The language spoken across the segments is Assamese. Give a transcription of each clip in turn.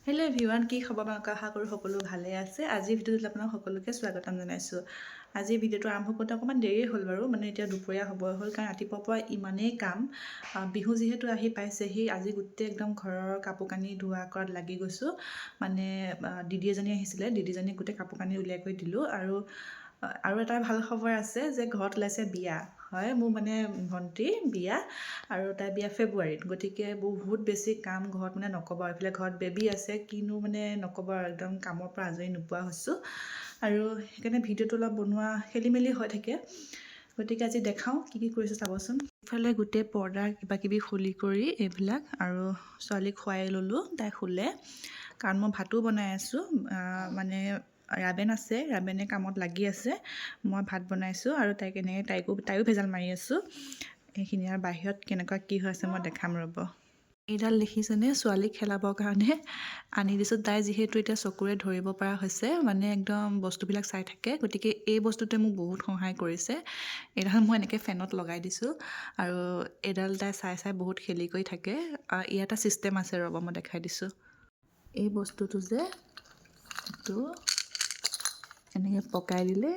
হেল্ল' এভৰিৱান, কি খবৰ? আপোনালোকে আশা কৰোঁ সকলো ভালে আছে। আজিৰ ভিডিঅ'টোত আপোনাক সকলোকে স্বাগতম জনাইছোঁ। আজিৰ ভিডিঅ'টো আৰম্ভ কৰোঁতে অকণমান দেৰি হ'ল বাৰু, মানে এতিয়া দুপৰীয়া হ'বই হ'ল, কাৰণ ৰাতিপুৱাৰ পৰা ইমানেই কাম। বিহু যিহেতু আহি পাইছেহি, আজি গোটেই একদম ঘৰৰ কাপোৰ কানি ধোৱা কৰাত লাগি গৈছোঁ। মানে দিদি এজনী আহিছিলে, দিদিজনীক গোটেই কাপোৰ কানি উলিয়াই কৰি দিলোঁ। আৰু এটা ভাল খবৰ আছে যে ঘৰত ওলাইছে বিয়া। হয়, মোৰ মানে ভণ্টিৰ বিয়া, আৰু তাইৰ বিয়া ফেব্ৰুৱাৰীত। গতিকে বহুত বেছি কাম ঘৰত, মানে নক'ব। এইফালে ঘৰত বেবী আছে, কিনো মানে নক'ব আৰু, একদম কামৰ পৰা আজৰি নোপোৱা হৈছোঁ। আৰু সেইকাৰণে ভিডিঅ'টো অলপ বনোৱা খেলি মেলি হৈ থাকে। গতিকে আজি দেখাওঁ কি কি কৰিছোঁ চাবচোন। ইফালে গোটেই পৰ্দা কিবাকিবি খুলি কৰি এইবিলাক, আৰু ছোৱালীক খুৱাই ল'লোঁ, তাই শুলে। কাৰণ মই ভাতো বনাই আছোঁ, মানে ৰাবেন আছে, ৰাবেনে কামত লাগি আছে, মই ভাত বনাইছোঁ, আৰু তাইও ভেজাল মাৰি আছোঁ। এইখিনি আৰু বাহিৰত কেনেকুৱা কি হৈ আছে মই দেখাম ৰ'ব। এইডাল দেখিছেনে, ছোৱালীক খেলাবৰ কাৰণে আনি দিছোঁ। তাই যিহেতু এতিয়া চকুৰে ধৰিব পৰা হৈছে, মানে একদম বস্তুবিলাক চাই থাকে, গতিকে এই বস্তুটোৱে মোক বহুত সহায় কৰিছে। এইডাল মই এনেকৈ ফেনত লগাই দিছোঁ, আৰু এইডাল তাই চাই চাই বহুত খেলি কৰি থাকে। ইয়াত এটা ছিষ্টেম আছে, ৰ'ব মই দেখাই দিছোঁ। এই বস্তুটো যে এইটো এনেকৈ পকাই দিলে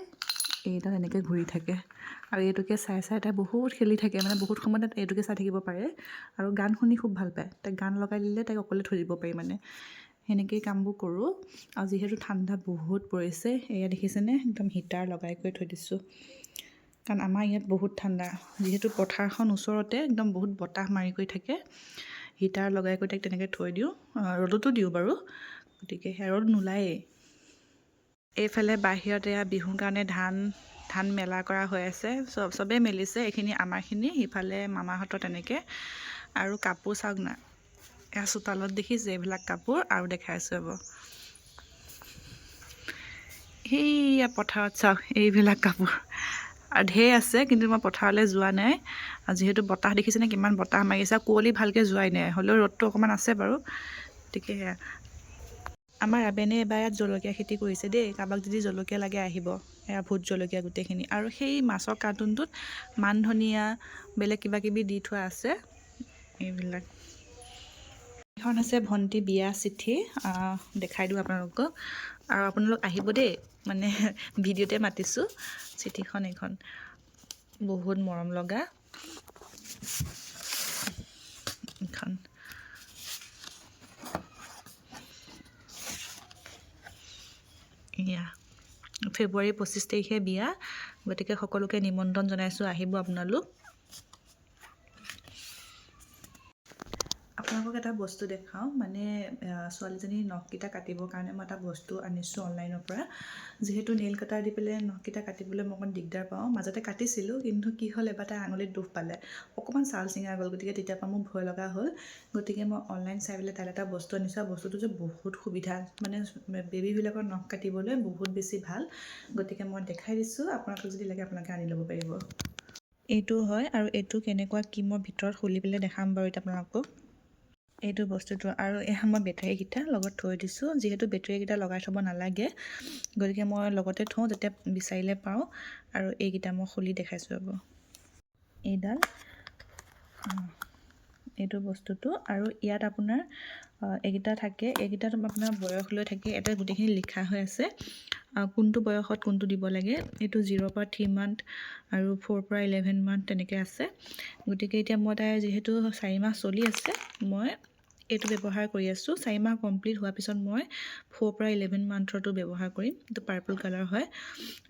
এইডাল এনেকৈ ঘূৰি থাকে, আৰু এইটোকে চাই চাই তাই বহুত খেলি থাকে, মানে বহুত সময়ত এইটোকে চাই থাকিব পাৰে। আৰু গান শুনি খুব ভাল পায়, তাইক গান লগাই দিলে তাইক অকলে থৈ দিব পাৰি, মানে সেনেকেই কামবোৰ কৰোঁ। আৰু যিহেতু ঠাণ্ডা বহুত পৰিছে, এয়া দেখিছেনে, একদম হিটাৰ লগাই কৰি থৈ দিছোঁ, কাৰণ আমাৰ ইয়াত বহুত ঠাণ্ডা। যিহেতু পথাৰখন ওচৰতে, একদম বহুত বতাহ মাৰি কৰি থাকে, হিটাৰ লগাই কৰি তাইক তেনেকৈ থৈ দিওঁ। ৰ'দতো দিওঁ বাৰু, গতিকে ৰ'দ নোলায়েই। এইফালে বাহিৰত এয়া বিহুৰ কাৰণে ধান মেলা কৰা হৈ আছে, চবেই মেলিছে। এইখিনি আমাৰখিনি, সিফালে মামাহঁতৰ তেনেকৈ। আৰু কাপোৰ চাওক না, এয়া চোতালত দেখিছে এইবিলাক কাপোৰ, আৰু দেখাইছোঁ ৰ'ব। সেইয়া পথাৰত চাওক, এইবিলাক কাপোৰ আৰু ঢেৰ আছে, কিন্তু মই পথাৰলৈ যোৱা নাই। যিহেতু বতাহ দেখিছেনে কিমান বতাহ মাৰিছে, আৰু কুঁৱলী ভালকৈ যোৱাই নাই, হ'লেও ৰ'দটো অকণমান আছে বাৰু। গতিকে সেয়া আমাৰ ৰাবেনে এবাৰ ইয়াত জলকীয়া খেতি কৰিছে দেই। কাৰোবাক যদি জলকীয়া লাগে আহিব, এয়া ভোট জলকীয়া গোটেইখিনি। আৰু সেই মাছৰ কাৰ্টুনটোত মান ধনিয়া, বেলেগ কিবাকিবি দি থোৱা আছে। এইবিলাক এখন আছে ভণ্টি বিয়া চিঠি, দেখাই দিওঁ আপোনালোকক। আৰু আপোনালোক আহিব দেই, মানে ভিডিঅ'তে মাতিছোঁ। চিঠিখন এইখন বহুত মৰম লগা এইখন। এয়া ফেব্ৰুৱাৰী 25 তাৰিখে বিয়া, গতিকে সকলোকে নিমন্ত্ৰণ জনাইছোঁ, আহিব আপোনালোক। আপোনালোকক এটা বস্তু দেখাওঁ, মানে ছোৱালীজনীৰ নখকেইটা কাটিবৰ কাৰণে মই এটা বস্তু আনিছোঁ অনলাইনৰ পৰা। যিহেতু নেইল কাটাৰ দি পেলাই নখকেইটা কাটিবলৈ মই অকণমান দিগদাৰ পাওঁ, মাজতে কাটিছিলোঁ, কিন্তু কি হ'ল, এবাৰ তাই আঙুলিত দুখ পালে, অকণমান ছাল ছিঙা গ'ল। গতিকে তেতিয়াৰ পৰা মোৰ ভয় লগা হ'ল। গতিকে মই অনলাইন চাই পেলাই তাইলৈ এটা বস্তু আনিছোঁ, আৰু বস্তুটো যে বহুত সুবিধা, মানে বেবীবিলাকৰ নখ কাটিবলৈ বহুত বেছি ভাল। গতিকে মই দেখাই দিছোঁ, আপোনালোকক যদি লাগে আপোনালোকে আনি ল'ব পাৰিব। এইটো হয়, আৰু এইটো কেনেকুৱা কি মই ভিতৰত খুলি পেলাই দেখাম বাৰু এতিয়া আপোনালোকক। এইটো বস্তুটো, আৰু এয়া মই বেটাৰীকেইটা লগত থৈ দিছোঁ। যিহেতু বেটাৰীকেইটা লগাই থ'ব নালাগে, গতিকে মই লগতে থওঁ, যেতিয়া বিচাৰিলে পাওঁ। আৰু এইকেইটা মই খুলি দেখাইছোঁ ৰ'ব। এইডাল এইটো বস্তুটো, আৰু ইয়াত আপোনাৰ এইকেইটা থাকে, এইকেইটাত আপোনাৰ বয়স লৈ থাকে। এটা গোটেইখিনি লিখা হৈ আছে, কোনটো বয়সত কোনটো দিব লাগে। এইটো 0 পৰা 3 মান্থ, আৰু 4 পৰা 11 মান্থ তেনেকৈ আছে। গতিকে এতিয়া মই তাই যিহেতু 4 মাহ চলি আছে, মই এইটো ব্যৱহাৰ কৰি আছোঁ। 4 মাহ কমপ্লিট হোৱাৰ পিছত মই 4 পৰা 11 মান্থৰটো ব্যৱহাৰ কৰিম। এইটো পাৰ্পল কালাৰ হয়,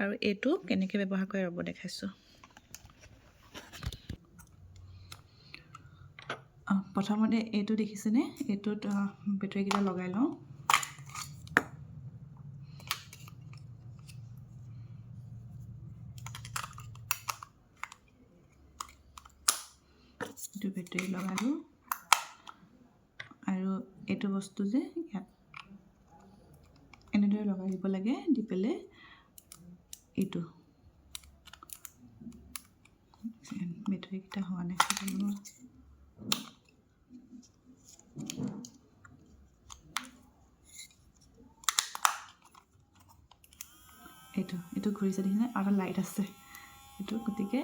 আৰু এইটো কেনেকৈ ব্যৱহাৰ কৰে ৰ'ব দেখাইছোঁ। প্ৰথমতে এইটো দেখিছেনে, এইটোত বেটাৰীকেইটা লগাই লওঁ। এইটো বেটাৰী লগালোঁ, আৰু এইটো বস্তু যে ইয়াত এনেদৰে লগাই দিব লাগে, দি পেলাই এইটো বেটাৰীকেইটা হোৱা নাই। এইটো ঘূৰিছে দেখিছেনে, আৰু এটা লাইট আছে এইটো। গতিকে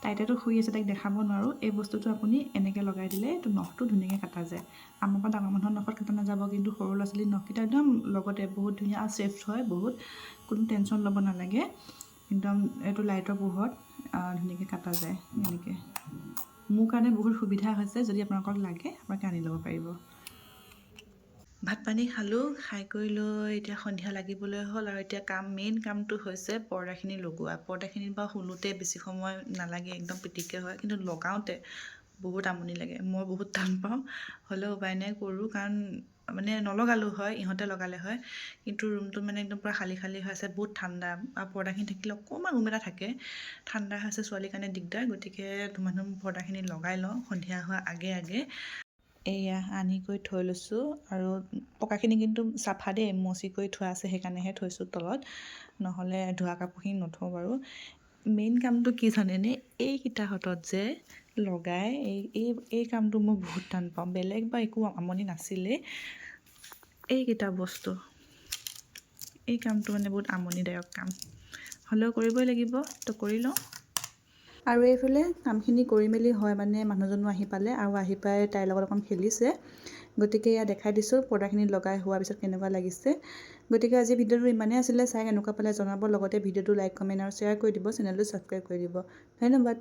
তাইতেতো শুই আছে, তাইক দেখাব নোৱাৰোঁ। এই বস্তুটো আপুনি এনেকৈ লগাই দিলে এইটো নখটো ধুনীয়াকৈ কাটা যায়। আমাৰ পৰা ডাঙৰ মানুহৰ নখত কাটা নাযাব, কিন্তু সৰু ল'ৰা ছোৱালীৰ নখকেইটা একদম লগতে বহুত ধুনীয়া আৰু ছেফ হয় বহুত, কোনো টেনশ্যন ল'ব নালাগে। একদম এইটো লাইটৰ পোহৰত ধুনীয়াকৈ কাটা যায় এনেকৈ। মোৰ কাৰণে বহুত সুবিধা হৈছে, যদি আপোনালোকক লাগে আপোনালোকে আনি ল'ব পাৰিব। ভাত পানী খালোঁ, খাই কৰি লৈ এতিয়া সন্ধিয়া লাগিবলৈ হ'ল আৰু এতিয়া মেইন কামটো হৈছে পৰ্দাখিনি লগোৱা। পৰ্দাখিনি বাৰু শুলোতে বেছি সময় নালাগে, একদম পিটিককৈ হয়, কিন্তু লগাওঁতে বহুত আমনি লাগে। মই বহুত টান পাওঁ, হ'লেও উপায় নাই কৰোঁ, কাৰণ মানে নলগালোঁ হয়, ইহঁতে লগালে হয়। কিন্তু ৰুমটো মানে একদম পূৰা খালী খালী হৈ আছে, বহুত ঠাণ্ডা, আৰু পৰ্দাখিনি থাকিলে অকণমান ৰুম এটা থাকে, ঠাণ্ডা হৈছে, ছোৱালীৰ কাৰণে দিগদাৰ। গতিকে ধুমাধুম পৰ্দাখিনি লগাই লওঁ সন্ধিয়া হোৱাৰ আগে আগে। এয়া আনি কৰি থৈ লৈছোঁ, আৰু পকাখিনি কিন্তু চাফা দেই, মচি কৰি থোৱা আছে, সেইকাৰণেহে থৈছোঁ তলত, নহ'লে ধোৱা কাপোৰখিনি নথওঁ বাৰু। মেইন কামটো কি জানেনে, এইকেইটা হাতত যে লগাই এই কামটো মই বহুত টান পাওঁ। বেলেগ বা একো আমনি নাছিলেই, এইকেইটা বস্তু, এই কামটো মানে বহুত আমনিদায়ক কাম, হ'লেও কৰিবই লাগিব, তো কৰি লওঁ। আৰু এইফালে কামখিনি কৰি মেলি হয় মানে মানুহজনো আহি পালে, আৰু আহি পাই তাইৰ লগত অকণ খেলিছে। গতিকে এয়া দেখাই দিছোঁ পৰ্দাখিনি লগাই হোৱাৰ পিছত কেনেকুৱা লাগিছে। গতিকে আজি ভিডিঅ'টো ইমানেই আছিলে, চাই কেনেকুৱা পালে জনাব, লগতে ভিডিঅ'টো লাইক, কমেণ্ট আৰু শ্বেয়াৰ কৰি দিব, চেনেলটো ছাবস্ক্ৰাইব কৰি দিব। ধন্যবাদ।